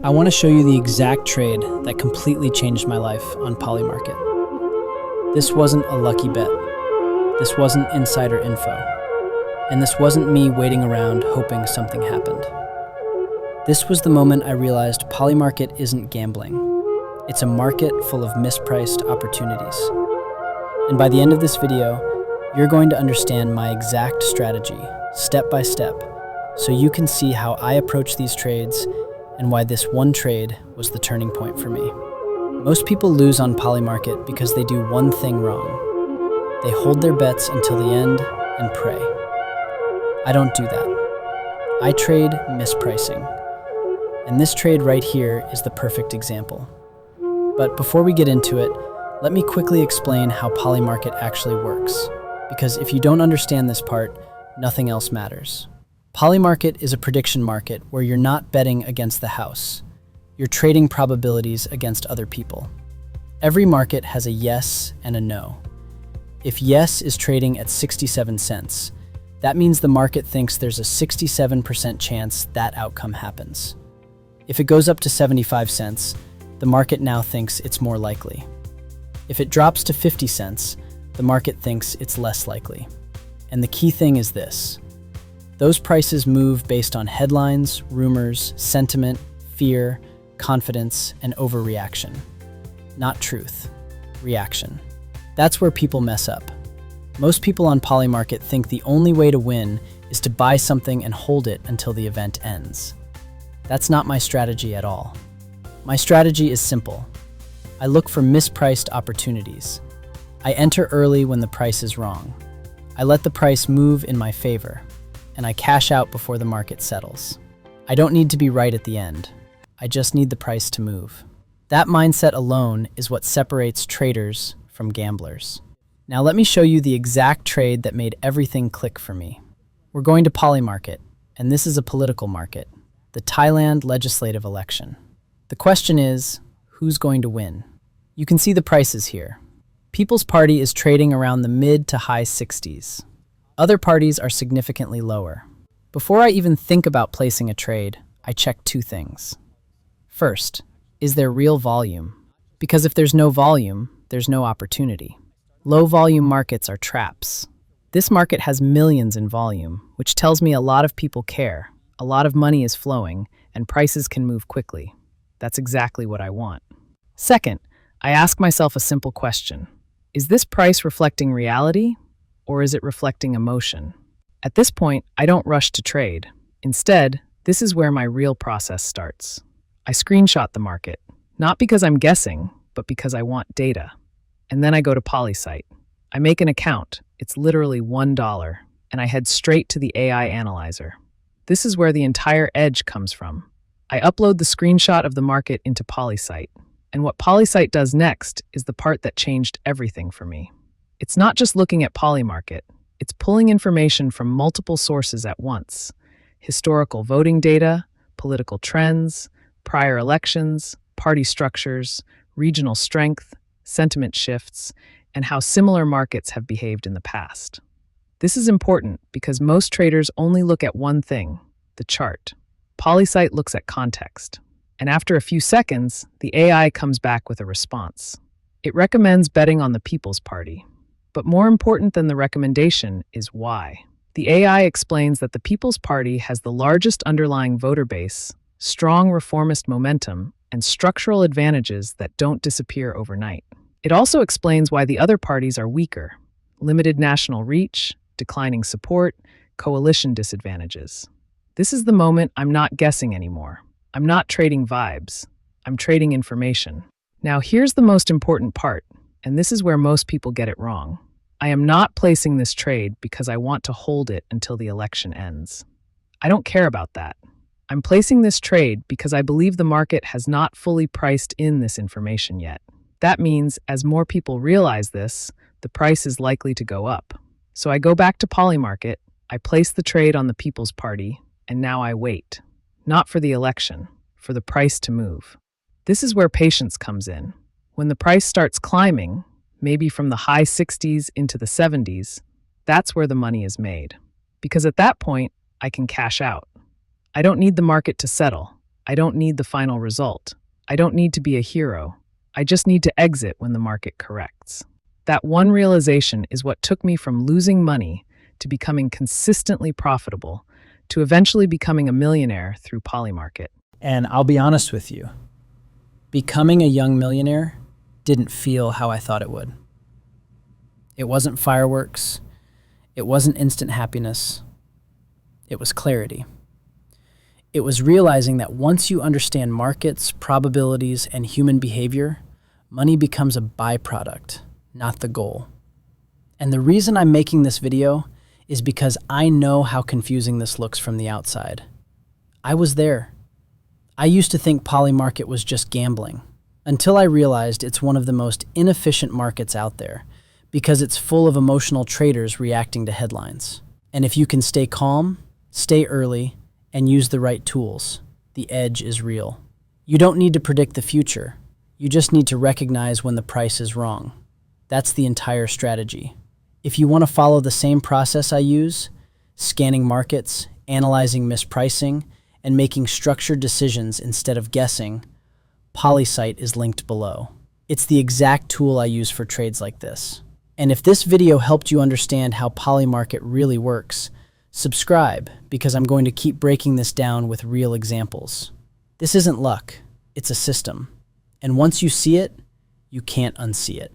I want to show you the exact trade that completely changed my life on PolyMarket. This wasn't a lucky bet. This wasn't insider info. And this wasn't me waiting around hoping something happened. This was the moment I realized PolyMarket isn't gambling. It's a market full of mispriced opportunities. And by the end of this video, you're going to understand my exact strategy, step by step, so you can see how I approach these trades and why this one trade was the turning point for me. Most people lose on PolyMarket because they do one thing wrong. They hold their bets until the end and pray. I don't do that. I trade mispricing. And this trade right here is the perfect example. But before we get into it, let me quickly explain how PolyMarket actually works. Because if you don't understand this part, nothing else matters. PolyMarket is a prediction market where you're not betting against the house. You're trading probabilities against other people. Every market has a yes and a no. If yes is trading at 67 cents, that means the market thinks there's a 67% chance that outcome happens. If it goes up to 75 cents, the market now thinks it's more likely. If it drops to 50 cents, the market thinks it's less likely. And the key thing is this. Those prices move based on headlines, rumors, sentiment, fear, confidence, and overreaction. Not truth, reaction. That's where people mess up. Most people on PolyMarket think the only way to win is to buy something and hold it until the event ends. That's not my strategy at all. My strategy is simple. I look for mispriced opportunities. I enter early when the price is wrong. I let the price move in my favor, and I cash out before the market settles. I don't need to be right at the end. I just need the price to move. That mindset alone is what separates traders from gamblers. Now let me show you the exact trade that made everything click for me. We're going to PolyMarket, and this is a political market, the Thailand legislative election. The question is, who's going to win? You can see the prices here. People's Party is trading around the mid to high 60s. Other parties are significantly lower. Before I even think about placing a trade, I check two things. First, is there real volume? Because if there's no volume, there's no opportunity. Low volume markets are traps. This market has millions in volume, which tells me a lot of people care, a lot of money is flowing, and prices can move quickly. That's exactly what I want. Second, I ask myself a simple question. Is this price reflecting reality? Or is it reflecting emotion? At this point, I don't rush to trade. Instead, this is where my real process starts. I screenshot the market, not because I'm guessing, but because I want data. And then I go to PolySight. I make an account, it's literally $1, and I head straight to the AI analyzer. This is where the entire edge comes from. I upload the screenshot of the market into PolySight, and what PolySight does next is the part that changed everything for me. It's not just looking at PolyMarket, it's pulling information from multiple sources at once. Historical voting data, political trends, prior elections, party structures, regional strength, sentiment shifts, and how similar markets have behaved in the past. This is important because most traders only look at one thing, the chart. PolySight looks at context. And after a few seconds, the AI comes back with a response. It recommends betting on the People's Party. But more important than the recommendation is why. The AI explains that the People's Party has the largest underlying voter base, strong reformist momentum, and structural advantages that don't disappear overnight. It also explains why the other parties are weaker: limited national reach, declining support, coalition disadvantages. This is the moment I'm not guessing anymore. I'm not trading vibes. I'm trading information. Now here's the most important part. And this is where most people get it wrong. I am not placing this trade because I want to hold it until the election ends. I don't care about that. I'm placing this trade because I believe the market has not fully priced in this information yet. That means as more people realize this, the price is likely to go up. So I go back to PolyMarket, I place the trade on the People's Party, and now I wait. Not for the election, for the price to move. This is where patience comes in. When the price starts climbing, maybe from the high 60s into the 70s, that's where the money is made. Because at that point, I can cash out. I don't need the market to settle. I don't need the final result. I don't need to be a hero. I just need to exit when the market corrects. That one realization is what took me from losing money to becoming consistently profitable to eventually becoming a millionaire through PolyMarket. And I'll be honest with you, becoming a young millionaire didn't feel how I thought it would. It wasn't fireworks. It wasn't instant happiness. It was clarity. It was realizing that once you understand markets, probabilities, and human behavior, money becomes a byproduct, not the goal. And the reason I'm making this video is because I know how confusing this looks from the outside. I was there. I used to think PolyMarket was just gambling, until I realized it's one of the most inefficient markets out there because it's full of emotional traders reacting to headlines. And if you can stay calm, stay early, and use the right tools, the edge is real. You don't need to predict the future. You just need to recognize when the price is wrong. That's the entire strategy. If you want to follow the same process I use, scanning markets, analyzing mispricing, and making structured decisions instead of guessing, PolySight is linked below. It's the exact tool I use for trades like this. And if this video helped you understand how PolyMarket really works, subscribe because I'm going to keep breaking this down with real examples. This isn't luck, it's a system. And once you see it, you can't unsee it.